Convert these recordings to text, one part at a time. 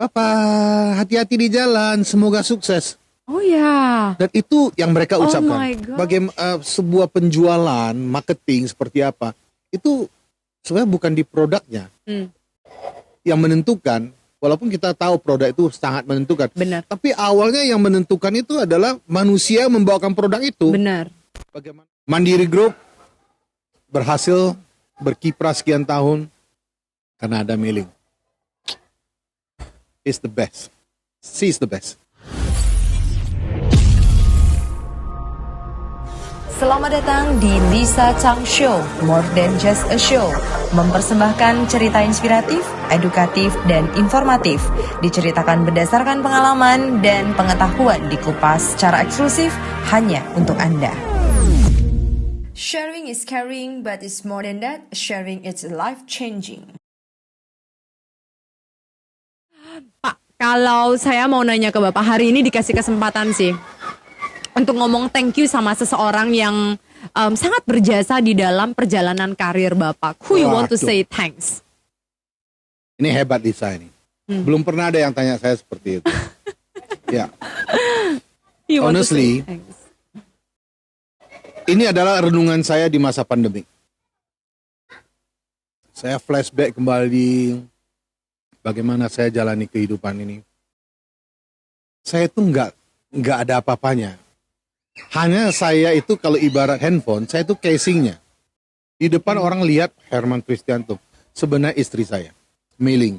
Papa, hati-hati di jalan, semoga sukses. Oh ya. Dan itu yang mereka Oh ucapkan. my God. Bagaimana sebuah penjualan, marketing seperti apa, itu sebenarnya bukan di produknya yang menentukan. Walaupun kita tahu produk itu sangat menentukan. Benar. Tapi awalnya yang menentukan itu adalah manusia membawakan produk itu. Benar. Bagaimana? Mandiri Group berhasil berkiprah sekian tahun karena ada Mei-ling. Is the best. She is the best. Selamat datang di Lisa Chang Show, More Than Just a Show. Mempersembahkan cerita inspiratif, edukatif, dan informatif. Diceritakan berdasarkan pengalaman dan pengetahuan dikupas secara eksklusif hanya untuk Anda. Sharing is caring, but it's more than that. Sharing is life-changing. Pak, kalau saya mau nanya ke Bapak, hari ini dikasih kesempatan sih untuk ngomong thank you sama seseorang yang sangat berjasa di dalam perjalanan karir Bapak. Who you want to say thanks? Ini hebat Lisa ini. Belum pernah ada yang tanya saya seperti itu. Ya. You want to Honestly, say thanks. ini adalah renungan saya di masa pandemi. Saya flashback kembali bagaimana saya jalani kehidupan ini. Saya itu nggak ada apa-apanya. Hanya saya itu kalau ibarat handphone, saya itu casingnya. Di depan orang lihat Herman Kristianto. Sebenarnya istri saya, Mei-ling.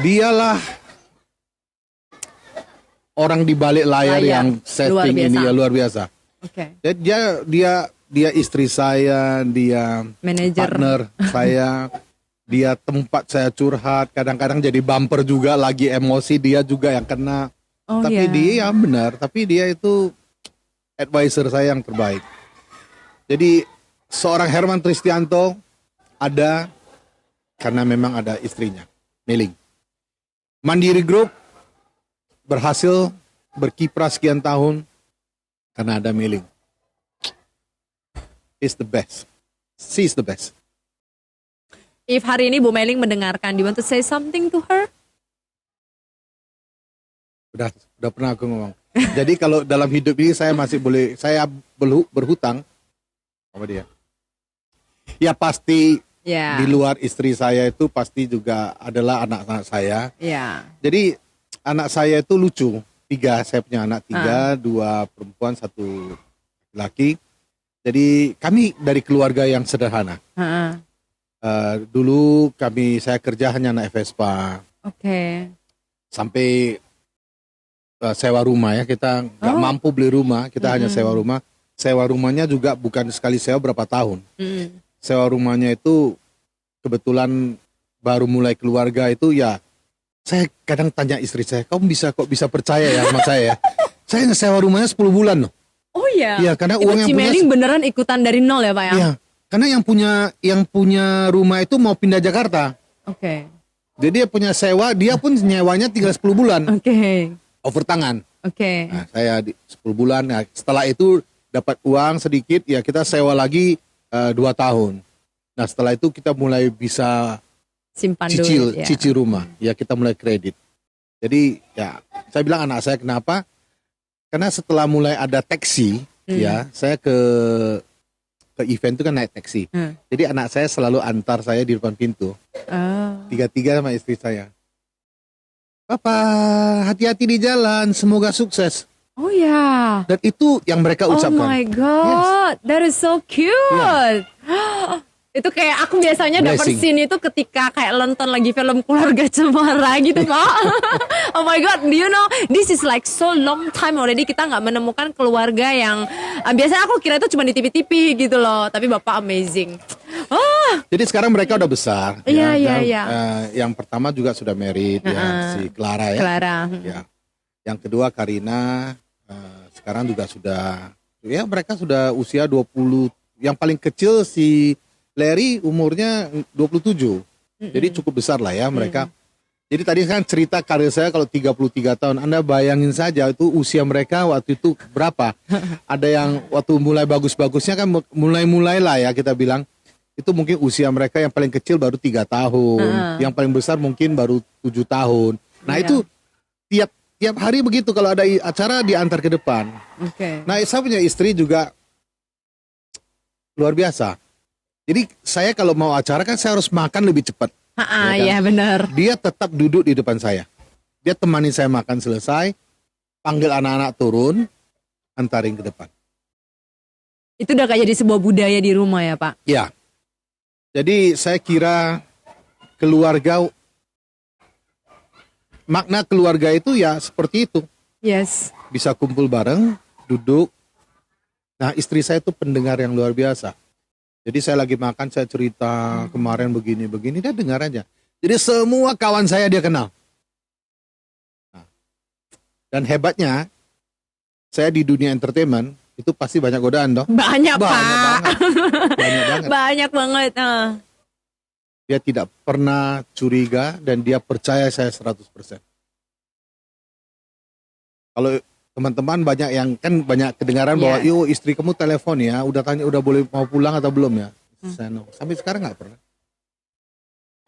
Dialah orang di balik layar yang setting ini ya luar biasa. Oke. Dia istri saya, dia Manajer. partner saya, dia tempat saya curhat. Kadang-kadang jadi bumper juga, lagi emosi dia juga yang kena. Oh, Tapi ya. dia benar, tapi dia itu advisor saya yang terbaik. Jadi seorang Herman Kristianto ada karena memang ada istrinya, Mei-ling. Mandiri Group berhasil berkiprah sekian tahun karena ada Mei-ling. Is the best. She is the best. If hari ini Bu Mei-ling mendengarkan, do you want to say something to her? Udah pernah aku ngomong. Jadi kalau dalam hidup ini saya masih boleh, saya berhutang sama dia. Ya pasti Ya. di luar istri saya itu pasti juga adalah anak-anak saya. Ya. Jadi anak saya itu lucu. 3, saya punya anak 3, 2 perempuan, 1 laki. Jadi kami dari keluarga yang sederhana. Heeh. Dulu saya kerja hanya naik Vespa. Oke. Sampai sewa rumah ya, kita nggak mampu beli rumah, kita hanya sewa rumah. Sewa rumahnya juga bukan sekali sewa berapa tahun. Sewa rumahnya itu kebetulan baru mulai keluarga itu ya, saya kadang tanya istri saya, kamu kok bisa percaya ya sama saya ya? Saya ngesewa rumahnya 10 bulan loh. Oh iya. Iya, karena Itu uang yang si punya Mei-ling beneran ikutan dari nol ya Pak ya? Iya, karena yang punya rumah itu mau pindah Jakarta. Oke. Jadi dia punya sewa, dia pun nyewanya tinggal 10 bulan. Oke. Over tangan. Oke. Nah, saya 10 bulan. Nah, setelah itu dapat uang sedikit, ya kita sewa lagi 2 tahun. Nah, setelah itu kita mulai bisa Simpan cicil dulu. Ya. cicil rumah. Ya kita mulai kredit. Jadi ya saya bilang anak saya kenapa? Karena setelah mulai ada taksi, ya saya ke event itu kan naik taksi. Jadi anak saya selalu antar saya di depan pintu. Oh. 3 sama istri saya. Papa, hati-hati di jalan, semoga sukses. Oh ya. Dan itu yang mereka Oh ucapkan. my God, that is so cute. Itu kayak aku biasanya dapat Blessing. scene itu ketika kayak nonton lagi film Keluarga Cemara gitu Pak. Oh my God, do you know, this is like so long time already kita nggak menemukan keluarga yang biasanya aku kira itu cuma di TV-TV gitu loh. Tapi Bapak amazing. Ah, Jadi sekarang mereka udah besar. Iya, iya, Dan, iya. Yang pertama juga sudah married, ya, si Clara ya. Clara. Ya. Yang kedua Karina, sekarang juga sudah, ya mereka sudah usia 20. Yang paling kecil si Larry umurnya 27. Jadi cukup besar lah ya mereka. Jadi tadi kan cerita karir saya kalau 33 tahun. Anda bayangin saja itu usia mereka waktu itu berapa. Ada yang waktu mulai bagus-bagusnya kan mulai-mulai lah ya kita bilang. itu mungkin usia mereka yang paling kecil baru 3 tahun, yang paling besar mungkin baru 7 tahun. Nah Iya. itu tiap hari begitu kalau ada acara diantar ke depan. Oke. Nah saya punya istri juga luar biasa. Jadi saya kalau mau acara kan saya harus makan lebih cepat. Ya kan? Ya benar. Dia tetap duduk di depan saya. Dia temani saya makan selesai, panggil anak-anak turun, antarin ke depan. Itu udah kayak jadi sebuah budaya di rumah ya Pak? Ya. Jadi saya kira keluarga, makna keluarga itu ya seperti itu. Yes. Bisa kumpul bareng, duduk. Nah istri saya itu pendengar yang luar biasa. Jadi saya lagi makan, saya cerita kemarin begini-begini, dia dengar aja. Jadi semua kawan saya dia kenal. Nah, dan hebatnya, saya di dunia entertainment, itu pasti banyak godaan dong. Banyak Pak. banget. Banyak banget. Banyak banget. Dia tidak pernah curiga dan dia percaya saya 100%. Kalau teman-teman banyak yang kan banyak kedengaran bahwa yo istri kamu telepon ya, udah tanya udah boleh mau pulang atau belum ya. Saya no. Sampai sekarang nggak pernah.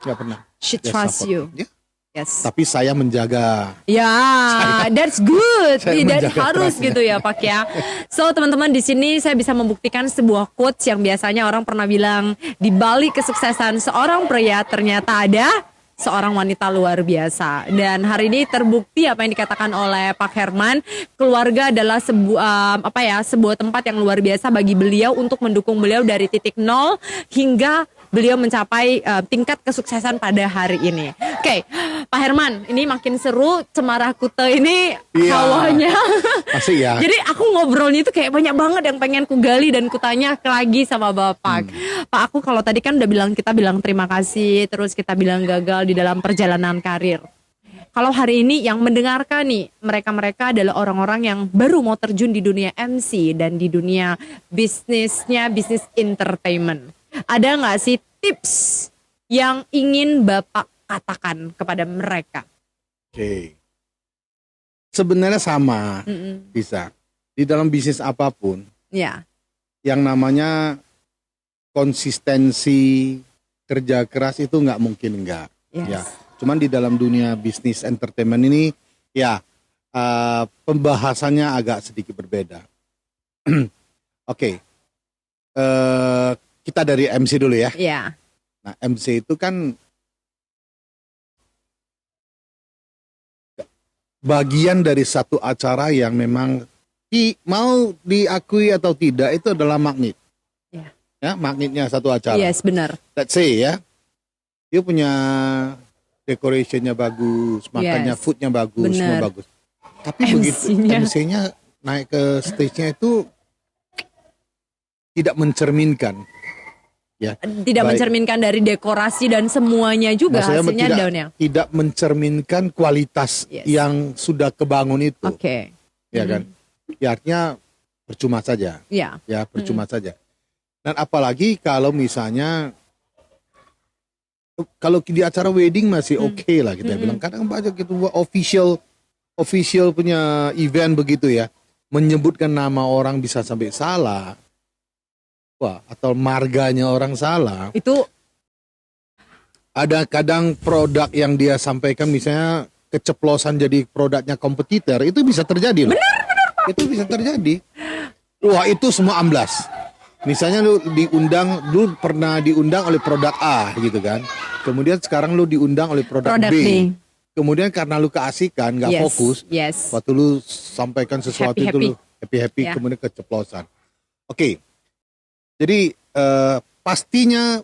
Nggak pernah. She Dia trusts support. you. Ya. Yes. Tapi saya menjaga. Ya, that's good. Saya Dan menjaga harus trustnya. gitu ya, Pak ya. So, teman-teman di sini saya bisa membuktikan sebuah quotes yang biasanya orang pernah bilang di balik kesuksesan seorang pria ternyata ada seorang wanita luar biasa. Dan hari ini terbukti apa yang dikatakan oleh Pak Herman, keluarga adalah sebuah tempat yang luar biasa bagi beliau untuk mendukung beliau dari titik nol hingga beliau mencapai tingkat kesuksesan pada hari ini. Oke, Pak Herman, ini makin seru Cemara Kute ini Iya. hawanya. Asik ya. Jadi aku ngobrolnya itu kayak banyak banget yang pengen kugali dan kutanya lagi sama Bapak. Pak, aku kalau tadi kan udah kita bilang terima kasih, terus kita bilang gagal di dalam perjalanan karir. Kalau hari ini yang mendengarkan nih, mereka-mereka adalah orang-orang yang baru mau terjun di dunia MC dan di dunia bisnisnya, bisnis entertainment. Ada nggak sih tips yang ingin Bapak katakan kepada mereka? Oke. Sebenarnya sama, bisa. Di dalam bisnis apapun, Ya, yang namanya konsistensi, kerja keras itu nggak mungkin enggak. yes. Ya. Cuman di dalam dunia bisnis entertainment ini, ya pembahasannya agak sedikit berbeda. Oke. Kita dari MC dulu ya. Ya, Nah, MC itu kan bagian dari satu acara yang memang mau diakui atau tidak itu adalah magnet. Ya. Ya, magnetnya satu acara. yes, benar. Let's say ya, dia punya decorationnya bagus, makannya, Yes. foodnya bagus, semua Bener. bagus. Tapi begitu MC-nya. MC-nya naik ke stage-nya itu tidak mencerminkan. Ya, Tidak baik. mencerminkan dari dekorasi dan semuanya juga Maksudnya hasilnya tidak, down ya. tidak mencerminkan kualitas Yes. yang sudah kebangun itu, Oke, ya kan? Ya, artinya percuma saja, ya, ya percuma saja. Dan apalagi kalau misalnya kalau di acara wedding masih oke lah kita bilang. Kadang banyak gitu official punya event begitu ya, menyebutkan nama orang bisa sampai salah. Wah, atau marganya orang salah. itu Ada kadang produk yang dia sampaikan misalnya keceplosan jadi produknya kompetitor, itu bisa terjadi loh. Itu bisa terjadi. Wah, itu semua amblas. Misalnya lu pernah diundang oleh produk A gitu kan. Kemudian sekarang lu diundang oleh produk Produk B. B. Kemudian karena lu keasikan, nggak yes, fokus, yes, waktu lu sampaikan sesuatu itu Happy-happy. lu happy-happy, Ya. kemudian keceplosan. Oke. Jadi pastinya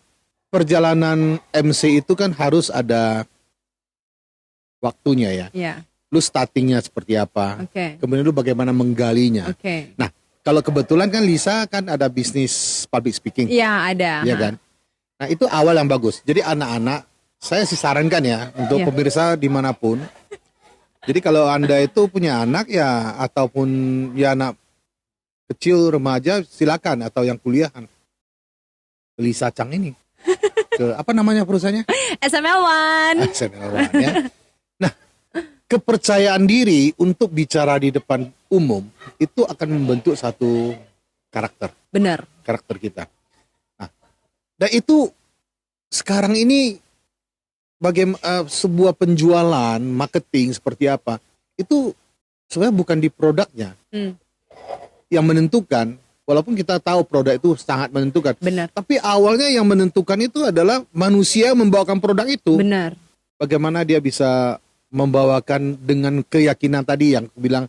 perjalanan MC itu kan harus ada waktunya ya. ya, Lu startingnya seperti apa, oke, kemudian lu bagaimana menggalinya. oke, Nah, kalau kebetulan kan Lisa kan ada bisnis public speaking, ya ada, ya kan? Nah, itu awal yang bagus. Jadi anak-anak, saya sih sarankan ya untuk Iya. pemirsa dimanapun. Jadi kalau Anda itu punya anak ya, ataupun ya anak kecil, remaja, silakan, atau yang kuliahan. Lisa Chang ini. Ke, apa namanya perusahaannya? SML1, SML1 ya. Nah, kepercayaan diri untuk bicara di depan umum itu akan membentuk satu karakter benar, kita. Nah, Dan itu sekarang ini sebuah penjualan, marketing seperti apa, itu sebenarnya bukan di produknya yang menentukan, walaupun kita tahu produk itu sangat menentukan. Benar. Tapi awalnya yang menentukan itu adalah manusia membawakan produk itu. Benar. Bagaimana dia bisa membawakan dengan keyakinan tadi yang aku bilang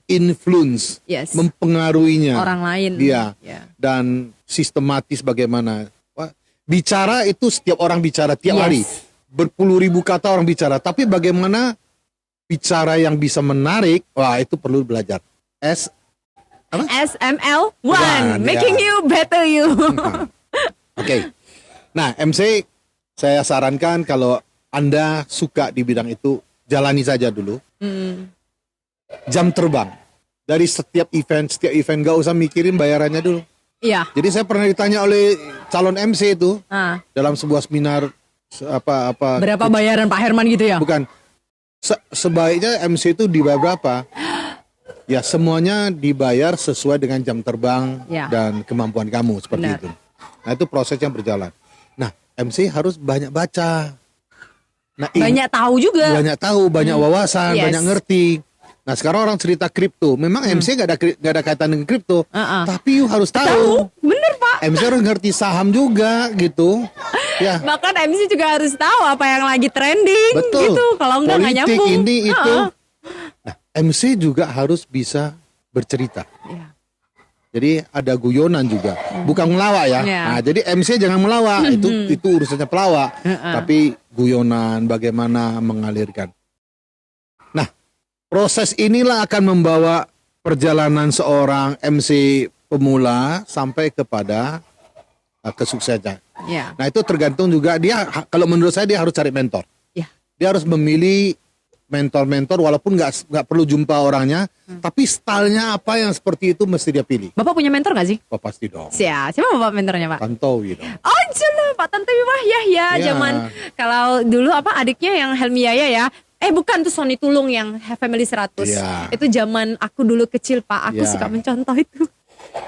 influence, Yes. mempengaruhinya Orang lain. dia, Ya. dan sistematis bagaimana. Wah, bicara itu setiap orang bicara tiap Yes. hari, berpuluh ribu kata orang bicara, tapi bagaimana bicara yang bisa menarik, wah itu perlu belajar. SML One, 1, making ya. you better you. Oke. Nah, MC saya sarankan kalau Anda suka di bidang itu, jalani saja dulu. Jam terbang. Dari setiap event gak usah mikirin bayarannya dulu. Iya. Jadi saya pernah ditanya oleh calon MC itu dalam sebuah seminar Berapa bayaran Pak Herman gitu ya? bukan sebaiknya MC itu dibayar berapa? Ya semuanya dibayar sesuai dengan jam terbang Ya. dan kemampuan kamu seperti Benar. itu. Nah itu prosesnya berjalan. Nah MC harus banyak baca. Nah Banyak tahu juga. banyak tahu, banyak wawasan, Yes. banyak ngerti. Nah sekarang orang cerita kripto, memang MC gak ada kaitan dengan kripto, tapi you harus tahu. Bener Pak. MC harus ngerti saham juga gitu. Ya. Bahkan MC juga harus tahu apa yang lagi trending Betul. gitu. Kalau enggak nggak Politik nyambung. ini itu. Nah, MC juga harus bisa bercerita. Iya. Jadi ada guyonan juga, bukan melawak ya. Ya. Nah, jadi MC jangan melawak, itu urusannya pelawak. Tapi guyonan, bagaimana mengalirkan. Nah, proses inilah akan membawa perjalanan seorang MC pemula sampai kepada kesuksesan. Ya. Nah itu tergantung juga dia, kalau menurut saya dia harus cari mentor. Ya. Dia harus memilih mentor-mentor walaupun nggak perlu jumpa orangnya, tapi stylenya apa yang seperti itu mesti dia pilih. Bapak punya mentor gak sih? Oh, pasti dong. Siapa Bapak mentornya Pak? Tantowi dong. Oh jelas Pak Tantowi Wahyah ya. Ya. Zaman kalau dulu adiknya yang Helmi Yaya ya. Bukan tuh Sony Tulung yang Family 100. Ya. Itu zaman aku dulu kecil Pak. Aku Ya. suka mencontoh itu.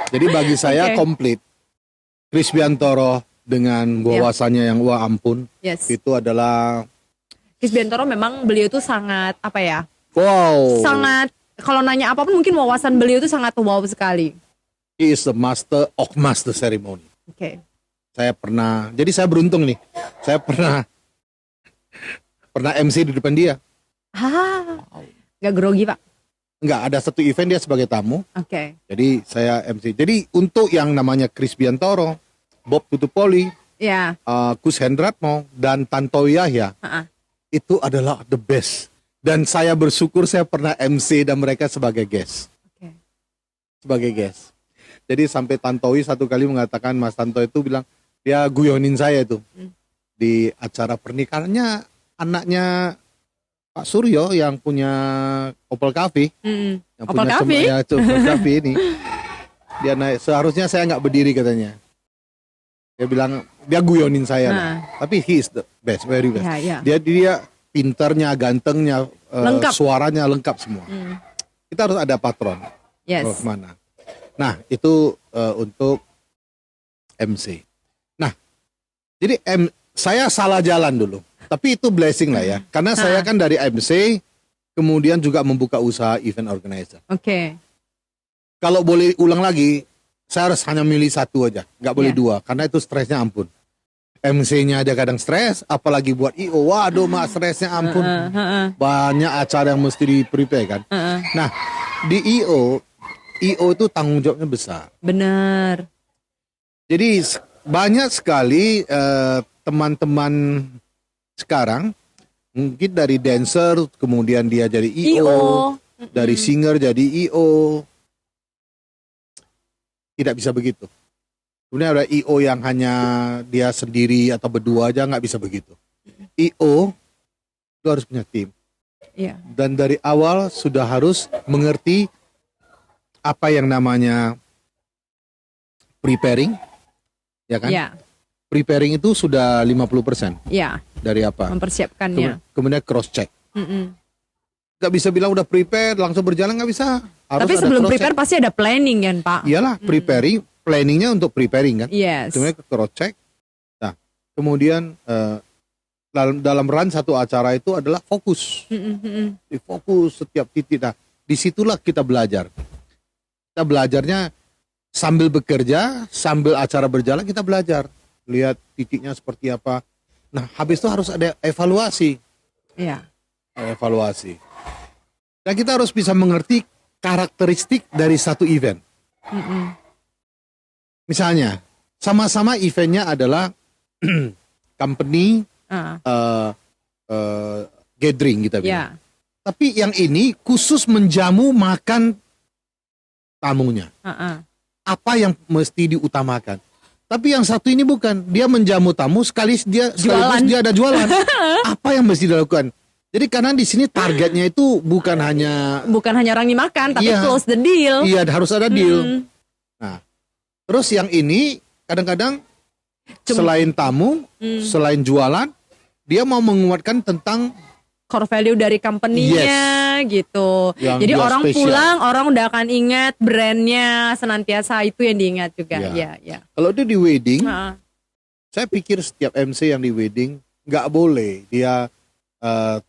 Jadi bagi saya Oke. komplit. Chris Biantoro dengan wawasannya yang wah ampun, Yes. itu adalah Chris Biantoro memang beliau itu sangat wow. sangat kalau nanya apapun mungkin wawasan beliau itu sangat wow sekali. He is the master of master ceremony. Oke. Saya pernah, jadi saya beruntung nih. Saya pernah MC di depan dia. Gak grogi Pak. Enggak, ada satu event dia sebagai tamu. Oke. Jadi saya MC. Jadi untuk yang namanya Chris Biantoro, Bob Tutupoli, Ya. Kus Hendratmo, dan Tantowi Yahya, itu adalah the best. Dan saya bersyukur saya pernah MC dan mereka sebagai guest. Oke. Sebagai guest. Jadi sampai Tantowi satu kali mengatakan, Mas Tanto itu bilang, dia guyonin saya itu. Di acara pernikahannya anaknya Pak Suryo yang punya Opel Cafe. Yang Opel punya Cafe? Opel Cafe ini. Dia naik, seharusnya saya nggak berdiri katanya. Dia bilang, dia guyonin saya. Tapi he is the best, very best. Ya. Dia pinternya, gantengnya, Lengkap. suaranya lengkap semua. Kita harus ada patron. Yes. Oh, kemana? Nah, itu untuk MC. Nah, jadi saya salah jalan dulu. Tapi itu blessing lah ya. Karena saya kan dari MC, kemudian juga membuka usaha event organizer. Oke. Kalau boleh ulang lagi, saya harus hanya milih satu aja. Nggak boleh dua, karena itu stresnya ampun. MC-nya ada kadang stres, apalagi buat IO. Waduh, mak stresnya ampun. Banyak acara yang mesti di-prepare kan. Nah, di IO itu tanggung jawabnya besar. Bener. Jadi banyak sekali teman-teman sekarang, mungkin dari dancer, kemudian dia jadi IO. Dari singer jadi IO. Tidak bisa begitu. Kemudian ada IO yang hanya dia sendiri atau berdua aja, nggak bisa begitu. IO itu harus punya tim. Iya. Dan dari awal sudah harus mengerti apa yang namanya preparing, ya kan? Iya. Preparing itu sudah 50% Iya. dari apa? Mempersiapkannya. Kemudian cross check. Gak bisa bilang udah prepare langsung berjalan, nggak bisa. Harus Tapi ada sebelum cross prepare check. pasti ada planning kan Pak? Iyalah, preparing, planningnya untuk preparing kan. Yes. Kemudian cross check, Kemudian dalam run satu acara itu adalah fokus. Fokus setiap titik. Nah, disitulah kita belajar. Kita belajarnya sambil bekerja, sambil acara berjalan kita belajar. Lihat titiknya seperti apa. Nah, habis itu harus ada evaluasi. Iya. Evaluasi. Dan kita harus bisa mengerti karakteristik dari satu event. Misalnya, sama-sama eventnya adalah company gathering kita bilang. Tapi yang ini khusus menjamu makan tamunya. Apa yang mesti diutamakan? Tapi yang satu ini bukan, dia menjamu tamu sekaligus dia ada jualan. Apa yang mesti dilakukan? Jadi karena di sini targetnya itu bukan hanya orang dimakan, tapi close the deal. Iya, harus ada deal. Nah, terus yang ini kadang-kadang selain tamu, selain jualan, dia mau menguatkan tentang core value dari company-nya gitu. Jadi orang spesial. pulang, orang udah akan ingat brandnya, senantiasa itu yang diingat juga. Ya. Kalau itu di wedding, saya pikir setiap MC yang di wedding nggak boleh dia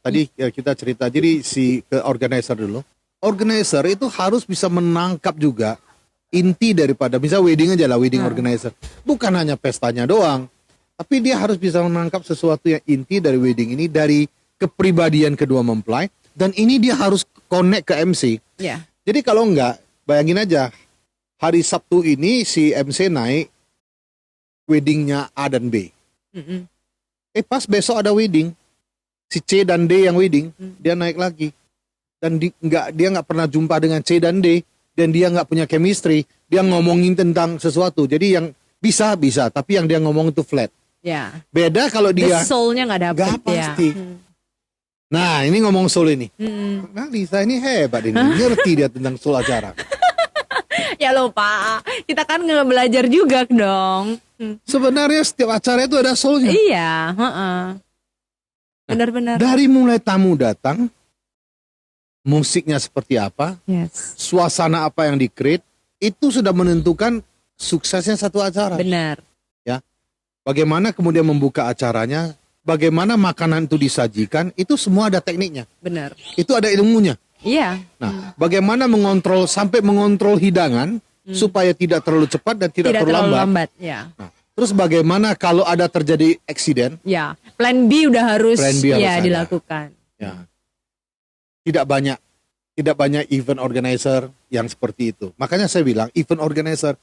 tadi kita cerita. Jadi ke organizer dulu. Organizer itu harus bisa menangkap juga inti daripada, misal wedding aja lah, wedding organizer. Bukan hanya pestanya doang, tapi dia harus bisa menangkap sesuatu yang inti dari wedding ini, dari kepribadian kedua mempelai, dan ini dia harus connect ke MC. Jadi kalau enggak, bayangin aja, hari Sabtu ini si MC naik weddingnya A dan B. Pas besok ada wedding, si C dan D yang wedding, dia naik lagi. Dan dia nggak pernah jumpa dengan C dan D, dan dia nggak punya chemistry, dia ngomongin tentang sesuatu. Jadi yang bisa, tapi yang dia ngomong itu flat. Beda kalau dia soul-nya nggak dapet. Nggak pasti. Nah, ini ngomong soul ini. Nah, Lisa ini hebat ini, ngerti dia tentang soul acara. Ya loh Pak, kita kan belajar juga dong. Sebenarnya setiap acara itu ada soulnya. Iya, benar-benar. Dari mulai tamu datang, musiknya seperti apa, suasana apa yang di-create, itu sudah menentukan suksesnya satu acara. Benar. Ya, bagaimana kemudian membuka acaranya, bagaimana makanan itu disajikan, itu semua ada tekniknya. Benar. Itu ada ilmunya. Iya. Nah, bagaimana sampai mengontrol hidangan supaya tidak terlalu cepat dan tidak terlalu lambat. Ya. Nah, terus bagaimana kalau ada terjadi eksiden? Ya, plan B udah harus dilakukan. Ya. Tidak banyak event organizer yang seperti itu. Makanya saya bilang event organizer,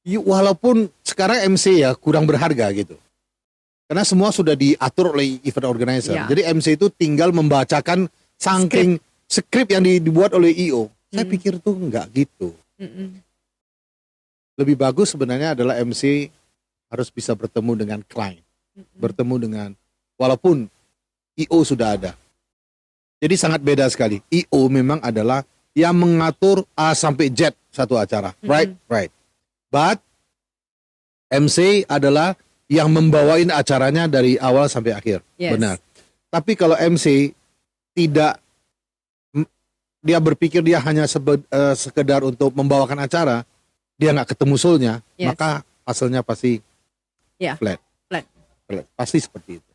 walaupun sekarang MC ya kurang berharga gitu. Karena semua sudah diatur oleh event organizer. Jadi MC itu tinggal membacakan saking skrip yang dibuat oleh IO. Saya pikir tuh enggak gitu. Lebih bagus sebenarnya adalah MC harus bisa bertemu dengan klien. Bertemu dengan, walaupun IO sudah ada. Jadi sangat beda sekali. IO memang adalah yang mengatur A sampai Z satu acara. Right. But MC adalah yang membawain acaranya dari awal sampai akhir. Benar. Tapi kalau MC tidak, dia berpikir dia hanya sekedar untuk membawakan acara, dia nggak ketemu soulnya, maka hasilnya pasti flat. Pasti seperti itu.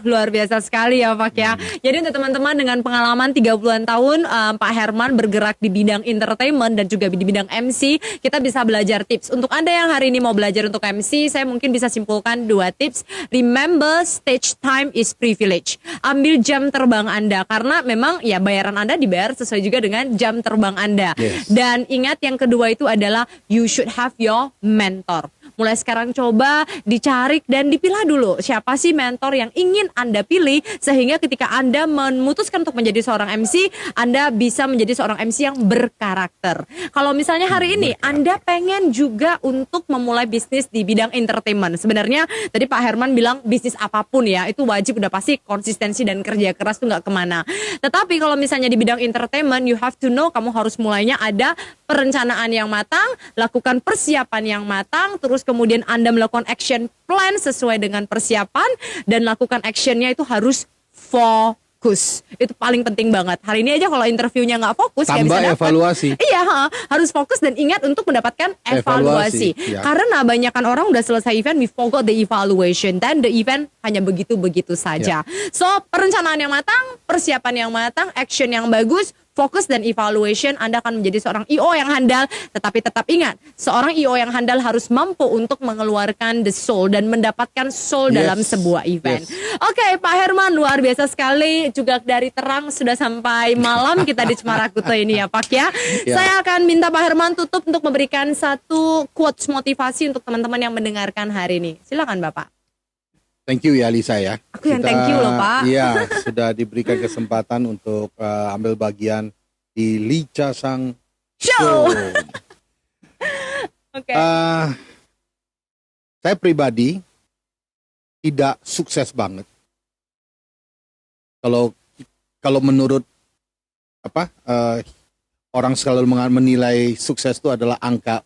Luar biasa sekali ya Pak ya. Jadi untuk teman-teman dengan pengalaman 30-an tahun Pak Herman bergerak di bidang entertainment dan juga di bidang MC, kita bisa belajar tips. Untuk Anda yang hari ini mau belajar untuk MC, saya mungkin bisa simpulkan 2 tips. Remember, stage time is privilege. Ambil jam terbang Anda, karena memang ya bayaran Anda dibayar sesuai juga dengan jam terbang Anda. Dan ingat yang kedua itu adalah you should have your mentor. Mulai sekarang coba dicari dan dipilah dulu siapa sih mentor yang ingin Anda pilih, sehingga ketika Anda memutuskan untuk menjadi seorang MC, Anda bisa menjadi seorang MC yang berkarakter. Kalau misalnya hari ini Anda pengen juga untuk memulai bisnis di bidang entertainment, sebenarnya tadi Pak Herman bilang bisnis apapun ya, itu wajib udah pasti konsistensi dan kerja keras tuh nggak kemana. Tetapi kalau misalnya di bidang entertainment, you have to know, kamu harus mulainya ada perencanaan yang matang, lakukan persiapan yang matang, terus kemudian Anda melakukan action plan sesuai dengan persiapan, dan lakukan actionnya itu harus fokus. Itu paling penting banget. Hari ini aja kalau interviewnya nggak fokus, nggak bisa Tambah dapat. evaluasi. Iya, harus fokus dan ingat untuk mendapatkan evaluasi. Ya. Karena banyakan orang udah selesai event, we forgot the evaluation, dan the event hanya begitu-begitu saja. So, perencanaan yang matang, persiapan yang matang, action yang bagus, fokus dan evaluation, Anda akan menjadi seorang IO yang handal. Tetapi tetap ingat, seorang IO yang handal harus mampu untuk mengeluarkan the soul dan mendapatkan soul dalam sebuah event. Oke, Pak Herman, luar biasa sekali. Juga dari terang sudah sampai malam kita di Cemara Kuto ini ya Pak ya. Saya akan minta Pak Herman tutup untuk memberikan satu quotes motivasi untuk teman-teman yang mendengarkan hari ini. Silakan Bapak. Thank you ya Lisa ya. Aku yang thank you loh Pak. Iya, sudah diberikan kesempatan untuk ambil bagian di Lisa Sang Show. Oke. Saya pribadi tidak sukses banget. Kalau menurut orang selalu menilai sukses itu adalah angka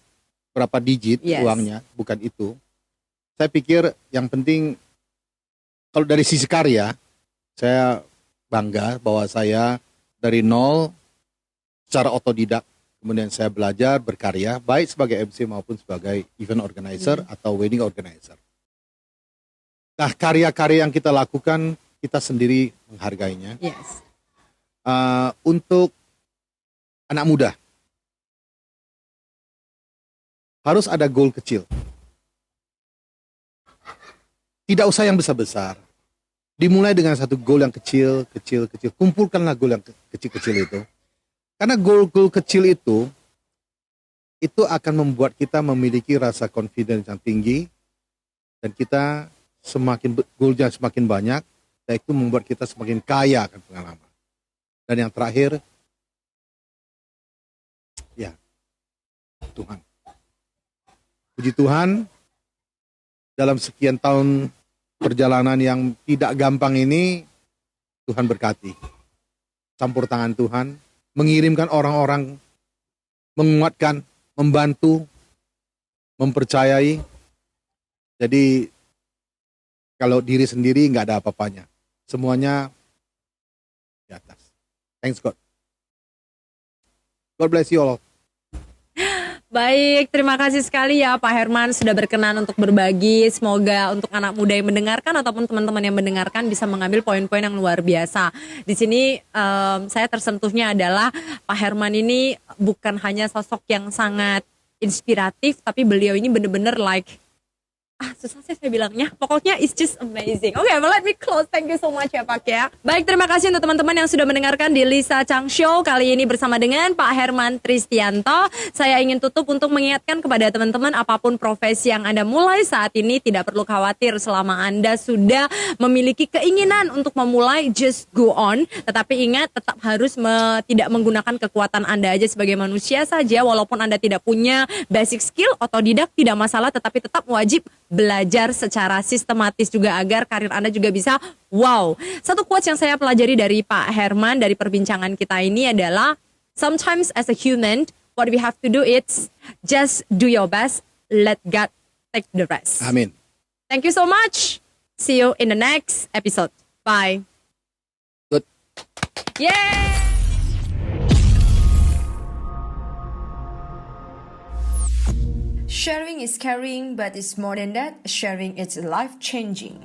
berapa digit uangnya, bukan itu. Saya pikir yang penting, kalau dari sisi karya, saya bangga bahwa saya dari nol secara otodidak, kemudian saya belajar berkarya, baik sebagai MC maupun sebagai event organizer atau wedding organizer. Nah, karya-karya yang kita lakukan, kita sendiri menghargainya. Yes. Untuk anak muda, harus ada goal kecil. Tidak usah yang besar-besar. Dimulai dengan satu goal yang kecil. Kumpulkanlah goal yang kecil-kecil itu. Karena goal kecil itu akan membuat kita memiliki rasa confidence yang tinggi. Dan kita goalnya semakin banyak, dan itu membuat kita semakin kaya akan pengalaman. Dan yang terakhir, ya, Tuhan. Puji Tuhan, dalam sekian tahun perjalanan yang tidak gampang ini, Tuhan berkati. Campur tangan Tuhan, mengirimkan orang-orang, menguatkan, membantu, mempercayai. Jadi, kalau diri sendiri nggak ada apa-apanya. Semuanya di atas. Thanks God. God bless you all. Baik, terima kasih sekali ya Pak Herman sudah berkenan untuk berbagi. Semoga untuk anak muda yang mendengarkan ataupun teman-teman yang mendengarkan bisa mengambil poin-poin yang luar biasa. Di sini saya tersentuhnya adalah Pak Herman ini bukan hanya sosok yang sangat inspiratif, tapi beliau ini benar-benar susah sih saya bilangnya. Pokoknya it's just amazing. Oke, let me close. Thank you so much ya Pak ya. Baik, terima kasih untuk teman-teman yang sudah mendengarkan di Lisa Chang Show kali ini bersama dengan Pak Herman Tristianto. Saya ingin tutup untuk mengingatkan kepada teman-teman, apapun profesi yang Anda mulai saat ini, tidak perlu khawatir selama Anda sudah memiliki keinginan untuk memulai, just go on. Tetapi ingat, tetap harus tidak menggunakan kekuatan Anda aja sebagai manusia saja. Walaupun Anda tidak punya basic skill, otodidak tidak masalah, tetapi tetap wajib belajar secara sistematis juga agar karir Anda juga bisa wow. Satu quotes yang saya pelajari dari Pak Herman dari perbincangan kita ini adalah, sometimes as a human, what we have to do is just do your best, let God take the rest. Amin. Thank you so much. See you in the next episode. Bye. Good. Yay! Sharing is caring, but it's more than that. Sharing is life-changing.